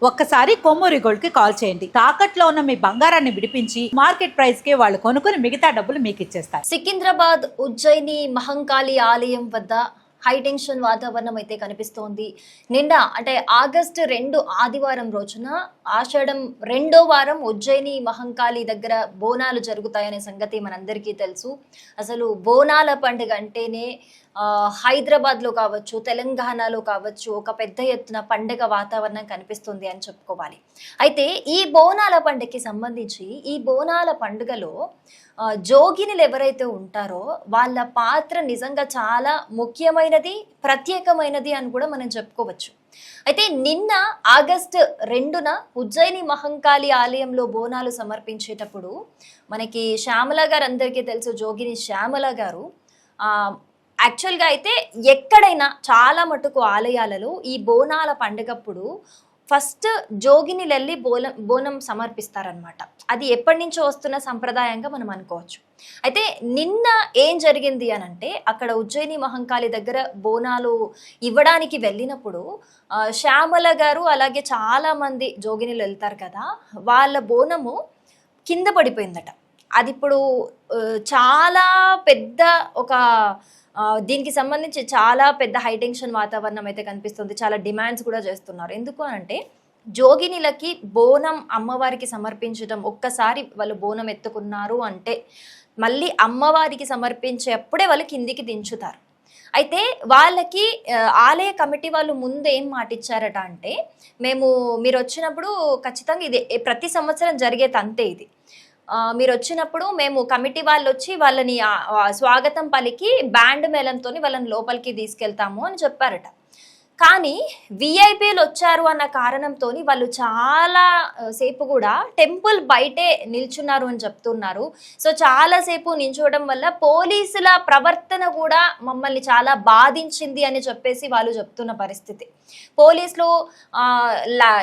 ఒక్కసారి కొమ్మూరి గోల్డ్ కి కాల్ చేయండి. తాకట్లో ఉన్న మీ బంగారాన్ని విడిపించి మార్కెట్ ప్రైస్ కి వాళ్ళు కొనుక్కుని మిగతా డబ్బులు మీకు ఇచ్చేస్తారు. సికింద్రాబాద్ ఉజ్జయిని మహంకాళి ఆలయం వద్ద హైటెన్షన్ వాతావరణం అయితే కనిపిస్తోంది. నిన్న అంటే ఆగస్టు 2 ఆదివారం రోజున ఆషాఢం 2వ వారం ఉజ్జయిని మహంకాళి దగ్గర బోనాలు జరుగుతాయనే సంగతి మనందరికీ తెలుసు. అసలు బోనాల పండుగ అంటేనే హైదరాబాద్లో కావచ్చు, తెలంగాణలో కావచ్చు ఒక పెద్ద ఎత్తున పండుగ వాతావరణం కనిపిస్తుంది అని చెప్పుకోవాలి. అయితే ఈ బోనాల పండుగకి సంబంధించి ఈ బోనాల పండుగలో జోగినులు ఎవరైతే ఉంటారో వాళ్ళ పాత్ర నిజంగా చాలా ముఖ్యమైనది, ప్రత్యేకమైనది అని కూడా మనం చెప్పుకోవచ్చు. అయితే నిన్న ఆగస్టు 2న ఉజ్జయిని మహంకాళి ఆలయంలో బోనాలు సమర్పించేటప్పుడు మనకి శ్యామల గారు అందరికీ తెలుసు, జోగిని శ్యామల గారు యాక్చువల్గా అయితే ఎక్కడైనా చాలా మటుకు ఆలయాలలో ఈ బోనాల పండుగప్పుడు ఫస్ట్ జోగిని వెళ్ళి బోనం సమర్పిస్తారనమాట. అది ఎప్పటి నుంచో వస్తున్న సంప్రదాయంగా మనం అనుకోవచ్చు. అయితే నిన్న ఏం జరిగింది అని అంటే అక్కడ ఉజ్జయిని మహంకాళి దగ్గర బోనాలు ఇవ్వడానికి వెళ్ళినప్పుడు శ్యామల గారు అలాగే చాలా మంది జోగినిలు వెళ్తారు కదా, వాళ్ళ బోనము కింద పడిపోయిందట. అది ఇప్పుడు చాలా పెద్ద ఒక దీనికి సంబంధించి చాలా పెద్ద హైటెన్షన్ వాతావరణం అయితే కనిపిస్తుంది. చాలా డిమాండ్స్ కూడా చేస్తున్నారు. ఎందుకు అంటే జోగినిలకి బోనం అమ్మవారికి సమర్పించడం, ఒక్కసారి వాళ్ళు బోనం ఎత్తుకున్నారు అంటే మళ్ళీ అమ్మవారికి సమర్పించేప్పుడే వాళ్ళు కిందికి దించుతారు. అయితే వాళ్ళకి ఆలయ కమిటీ వాళ్ళు ముందు ఏం మాటిచ్చారట అంటే మీరు వచ్చినప్పుడు ఖచ్చితంగా ఇది ప్రతి సంవత్సరం జరిగే తంతే ఇది, మీరు వచ్చినప్పుడు మేము కమిటీ వాళ్ళు వచ్చి వాళ్ళని స్వాగతం పలికి బ్యాండ్ మేళంతో వాళ్ళని లోపలికి తీసుకెళ్తాము అని చెప్పారట. కానీ విఐపీలు వచ్చారు అన్న కారణంతో వాళ్ళు చాలా సేపు కూడా టెంపుల్ బయటే నిల్చున్నారు అని చెప్తున్నారు. సో చాలాసేపు నిల్చోవడం వల్ల పోలీసుల ప్రవర్తన కూడా మమ్మల్ని చాలా బాధించింది అని చెప్పేసి వాళ్ళు చెప్తున్న పరిస్థితి. పోలీసులు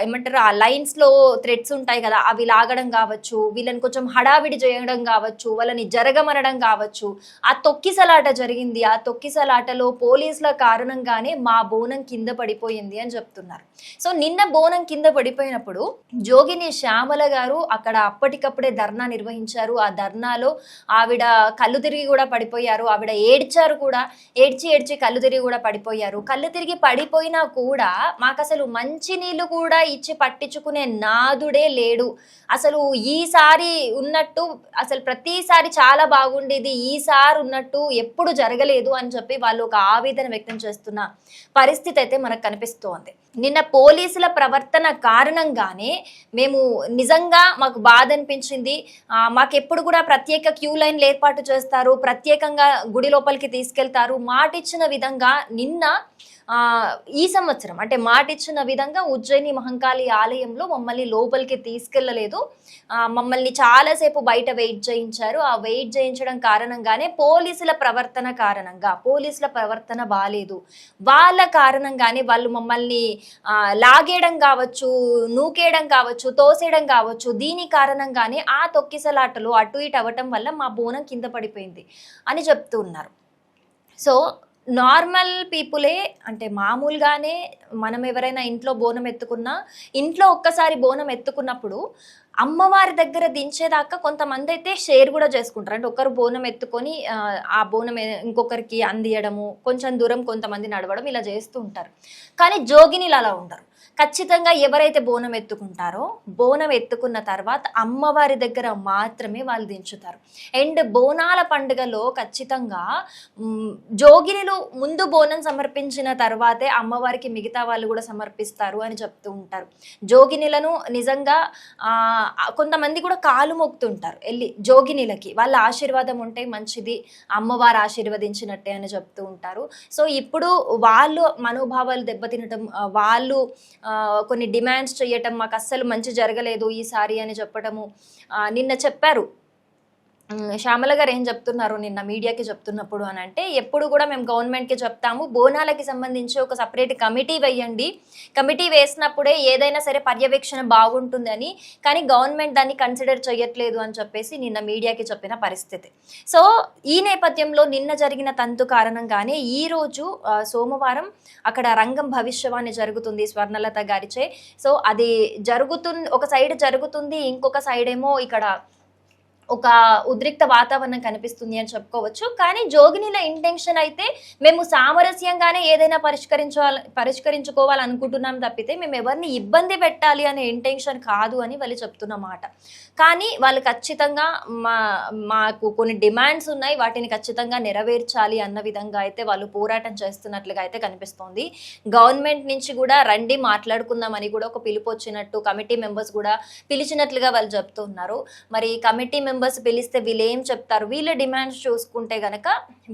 ఏమంటారు ఆ లైన్స్లో థ్రెడ్స్ ఉంటాయి కదా, అవి లాగడం కావచ్చు, వీళ్ళని కొంచెం హడావిడి చేయడం కావచ్చు, వాళ్ళని జరగమనడం కావచ్చు. ఆ తొక్కిసలాట జరిగింది. ఆ తొక్కిసలాటలో పోలీసుల కారణంగానే మా బోనం కింద పడిపోయింది అని చెప్తున్నారు. సో నిన్న బోనం కింద పడిపోయినప్పుడు జోగిని శ్యామల గారు అక్కడ అప్పటికప్పుడే ధర్నా నిర్వహించారు. ఆ ధర్నాలో ఆవిడ కళ్ళు తిరిగి కూడా పడిపోయారు. ఆవిడ ఏడ్చారు కూడా, ఏడ్చి కళ్ళు తిరిగి కూడా పడిపోయారు. కళ్ళు తిరిగి పడిపోయినా కూడా మాకు అసలు మంచి నీళ్లు కూడా ఇచ్చి పట్టించుకునే నాదుడే లేడు. అసలు ఈసారి ఉన్నట్టు అసలు ప్రతిసారి చాలా బాగుండేది, ఈసారి ఉన్నట్టు ఎప్పుడు జరగలేదు అని చెప్పి వాళ్ళు ఒక ఆవేదన వ్యక్తం చేస్తున్న పరిస్థితి అయితే మనకు కనిపిస్తోంది. నిన్న పోలీసుల ప్రవర్తన కారణంగానే మేము నిజంగా మాకు బాధ అనిపించింది. మాకెప్పుడు కూడా ప్రత్యేక క్యూ లైన్లు ఏర్పాటు చేస్తారు, ప్రత్యేకంగా గుడి లోపలికి తీసుకెళ్తారు, మాటిచ్చిన విధంగా నిన్న ఈ సంవత్సరం అంటే మాటిచ్చిన విధంగా ఉజ్జయిని మహంకాళి ఆలయంలో మమ్మల్ని లోపలికి తీసుకెళ్లలేదు. మమ్మల్ని చాలాసేపు బయట వెయిట్ చేయించారు. ఆ వెయిట్ చేయించడం కారణంగానే పోలీసుల ప్రవర్తన బాలేదు. వాళ్ళ కారణంగానే వాళ్ళు మమ్మల్ని లాగేయడం కావచ్చు, నూకేయడం కావచ్చు, తోసేయడం కావచ్చు, దీని కారణంగానే ఆ తొక్కిసలాటలు అటు ఇటు అవ్వటం వల్ల మా బోనం కింద పడిపోయింది అని చెప్తూ ఉన్నారు. సో నార్మల్ పీపులే అంటే మామూలుగానే మనం ఎవరైనా ఇంట్లో బోనం ఎత్తుకున్నా, ఇంట్లో ఒక్కసారి బోనం ఎత్తుకున్నప్పుడు అమ్మవారి దగ్గర దించేదాకా కొంతమంది అయితే షేర్ కూడా చేసుకుంటారు. అంటే ఒకరు బోనం ఎత్తుకొని ఆ బోనం ఇంకొకరికి అందియడము, కొంచెం దూరం కొంతమంది నడవడం, ఇలా చేస్తూ ఉంటారు. కానీ జోగినిలు అలా ఉండరు. ఖచ్చితంగా ఎవరైతే బోనం ఎత్తుకుంటారో బోనం ఎత్తుకున్న తర్వాత అమ్మవారి దగ్గర మాత్రమే వాళ్ళు దించుతారు. అండ్ బోనాల పండుగలో ఖచ్చితంగా జోగినిలు ముందు బోనం సమర్పించిన తర్వాతే అమ్మవారికి మిగతా వాళ్ళు కూడా సమర్పిస్తారు అని చెప్తూ ఉంటారు. జోగినిలను నిజంగా కొంతమంది కూడా కాలు మొక్కుతుంటారు వెళ్ళి జోగినిలకి, వాళ్ళ ఆశీర్వాదం ఉంటే మంచిది, అమ్మవారు ఆశీర్వదించినట్టే అని చెప్తూ ఉంటారు. సో ఇప్పుడు వాళ్ళు మనోభావాలు దెబ్బతినటం, వాళ్ళు కొన్ని డిమాండ్స్ చేయటం, మాకు అస్సలు మంచి జరగలేదు ఈసారి అని చెప్పటము. నిన్న చెప్పారు శ్యామల గారు ఏం చెప్తున్నారు నిన్న మీడియాకి చెప్తున్నప్పుడు అని అంటే, ఎప్పుడు కూడా మేము గవర్నమెంట్కి చెప్తాము బోనాలకి సంబంధించి ఒక సపరేట్ కమిటీ వేయండి, కమిటీ వేసినప్పుడే ఏదైనా సరే పర్యవేక్షణ బాగుంటుందని, కానీ గవర్నమెంట్ దాన్ని కన్సిడర్ చేయట్లేదు అని చెప్పేసి నిన్న మీడియాకి చెప్పిన పరిస్థితి. సో ఈ నేపథ్యంలో నిన్న జరిగిన తంతు కారణంగానే ఈరోజు సోమవారం అక్కడ రంగం భవిష్యవాణి జరుగుతుంది స్వర్ణలత గారిచే. సో అది ఒక సైడ్ జరుగుతుంది, ఇంకొక సైడ్ ఏమో ఇక్కడ ఒక ఉద్రిక్త వాతావరణం కనిపిస్తుంది అని చెప్పుకోవచ్చు. కానీ జోగినిల ఇంటెన్షన్ అయితే మేము సామరస్యంగానే ఏదైనా పరిష్కరించుకోవాలనుకుంటున్నాం తప్పితే మేము ఎవరిని ఇబ్బంది పెట్టాలి అనే ఇంటెన్షన్ కాదు అని వాళ్ళు చెప్తున్నమాట. కానీ వాళ్ళు ఖచ్చితంగా మాకు కొన్ని డిమాండ్స్ ఉన్నాయి, వాటిని ఖచ్చితంగా నెరవేర్చాలి అన్న విధంగా అయితే వాళ్ళు పోరాటం చేస్తున్నట్లుగా అయితే కనిపిస్తోంది. గవర్నమెంట్ నుంచి కూడా రండి మాట్లాడుకుందామని కూడా ఒక పిలుపు వచ్చినట్టు కమిటీ మెంబర్స్ కూడా పిలిచినట్లుగా వాళ్ళు చెప్తున్నారు. మరి కమిటీ మెంబర్స్ పిలిస్తే వీళ్ళు ఏం చెప్తారు? వీళ్ళ డిమాండ్స్ చూసుకుంటే గనక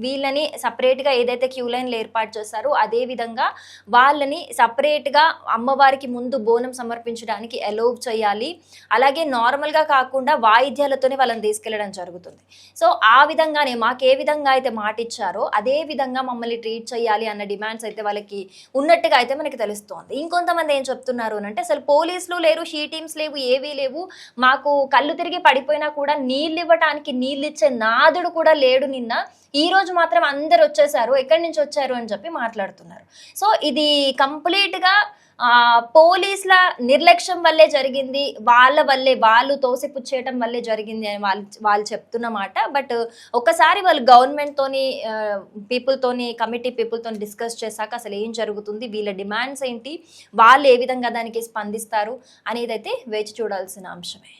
వీళ్ళని సపరేట్గా ఏదైతే క్యూ లైన్లు ఏర్పాటు చేస్తారో అదే విధంగా వాళ్ళని సపరేట్గా అమ్మవారికి ముందు బోనం సమర్పించడానికి అలౌ చేయాలి. అలాగే నార్మల్గా కాకుండా వాయిద్యాలతోనే వాళ్ళని తీసుకెళ్లడం జరుగుతుంది. సో ఆ విధంగానే మాకు ఏ విధంగా అయితే మాట ఇచ్చారో అదే విధంగా మమ్మల్ని ట్రీట్ చేయాలి అన్న డిమాండ్స్ అయితే వాళ్ళకి ఉన్నట్టుగా అయితే మనకి తెలుస్తోంది. ఇంకొంతమంది ఏం చెప్తున్నారు అని అంటే, అసలు పోలీసులు లేరు, షీ టీమ్స్ లేవు, ఏవీ లేవు, మాకు కళ్ళు తిరిగి పడిపోయినా కూడా నీళ్ళు ఇవ్వటానికి నీళ్ళు ఇచ్చే నాదుడు కూడా లేడు. నిన్న ఈ రోజు మాత్రం అందరు వచ్చేసారు, ఎక్కడి నుంచి వచ్చారు అని చెప్పి మాట్లాడుతున్నారు. సో ఇది కంప్లీట్గా పోలీసుల నిర్లక్ష్యం వల్లే జరిగింది, వాళ్ళ వల్లే, వాళ్ళు తోసిపుచ్చేయటం వల్లే జరిగింది అని వాళ్ళు చెప్తున్నమాట. బట్ ఒకసారి వాళ్ళు గవర్నమెంట్ తోని కమిటీ పీపుల్ తోని డిస్కస్ చేశాక అసలు ఏం జరుగుతుంది, వీళ్ళ డిమాండ్స్ ఏంటి, వాళ్ళు ఏ విధంగా దానికి స్పందిస్తారు అనేది అయితే వేచి చూడాల్సిన అంశమే.